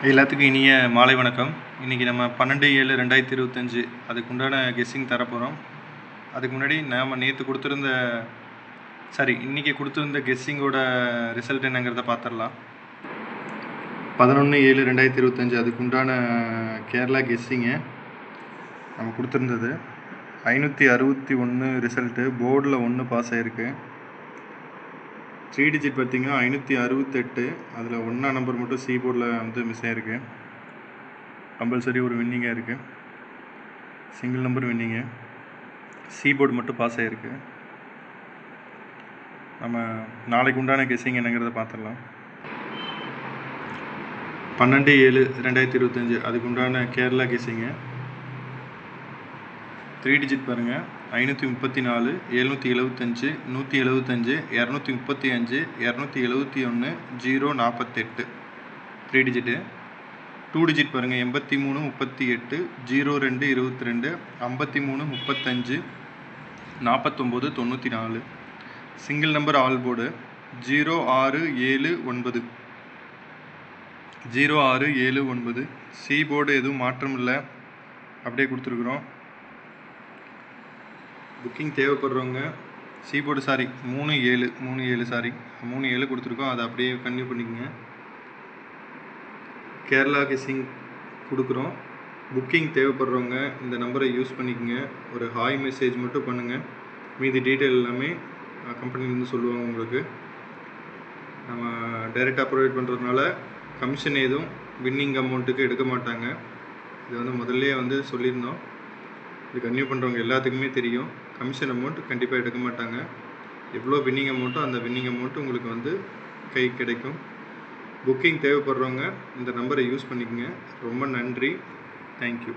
எல்லாத்துக்கும் இனிய மாலை வணக்கம். இன்றைக்கி நம்ம 12/7/2025 அதுக்கு உண்டான கெஸ்ஸிங் தரப்போகிறோம். அதுக்கு முன்னாடி நாம் இன்றைக்கி கொடுத்துருந்த கெஸ்ஸிங்கோட ரிசல்ட் என்னங்கிறத பார்த்துடலாம். 11/7/2025 அதுக்கு உண்டான கேரளா கெஸ்ஸிங்கு நம்ம கொடுத்துருந்தது 561 ரிசல்ட்டு. போர்டில் 1 பாஸ் ஆகிருக்கு. 3 டிஜிட் பார்த்திங்கன்னா 568. அதில் 1 நம்பர் மட்டும் சி போர்டில் வந்து மிஸ் ஆகிருக்கு. கம்பல்சரி ஒரு வின்னிங்காக இருக்குது. Single number winning. C board மட்டும் பாஸ் ஆகிருக்கு. நம்ம நாளைக்கு உண்டான கெஸ்ஸிங் என்னங்கிறத பார்த்துடலாம். 12/7/2025 அதுக்கு உண்டான கேரளா கெஸ்ஸிங்கு 3 டிஜிட் பாருங்கள். 534, 775, 175, 235, 271, 048 3 டிஜிட்டு. 2 டிஜிட் பாருங்கள். 83, 38, 02, 22, 53, 35, 49, 94. Single number all board 0679 0679. C board எதுவும் மாற்றம் இல்லை, அப்படியே கொடுத்துருக்குறோம். புக்கிங் தேவைப்படுறவங்க சி போர்டு 37 கொடுத்துருக்கோம். அதை அப்படியே கன்டினியூ பண்ணிக்கோங்க. கேரளா கெஸ்ஸிங் கொடுக்குறோம். புக்கிங் தேவைப்படுறவங்க இந்த நம்பரை யூஸ் பண்ணிக்கோங்க. ஒரு ஹாய் மெசேஜ் மட்டும் பண்ணுங்கள். மீதி டீட்டெயில் எல்லாமே கம்பெனிலேருந்து சொல்லுவாங்க உங்களுக்கு. நம்ம டைரெக்டாக ப்ரொவைட் பண்ணுறதுனால கமிஷன் எதுவும் வின்னிங் அமௌண்ட்டுக்கு எடுக்க மாட்டாங்க. இது வந்து முதல்ல வந்து சொல்லியிருந்தோம். இது கன்டினியூ பண்ணுறவங்க எல்லாத்துக்குமே தெரியும். கமிஷன் அமௌண்ட் கண்டிப்பாக எடுக்க மாட்டாங்க. எவ்வளோ வின்னிங் அமௌண்ட்டோ அந்த வின்னிங் அமௌண்ட்டு உங்களுக்கு வந்து கை கிடைக்கும். புக்கிங் தேவைப்படுறவங்க இந்த நம்பரை யூஸ் பண்ணிக்கோங்க. ரொம்ப நன்றி. தேங்க்யூ.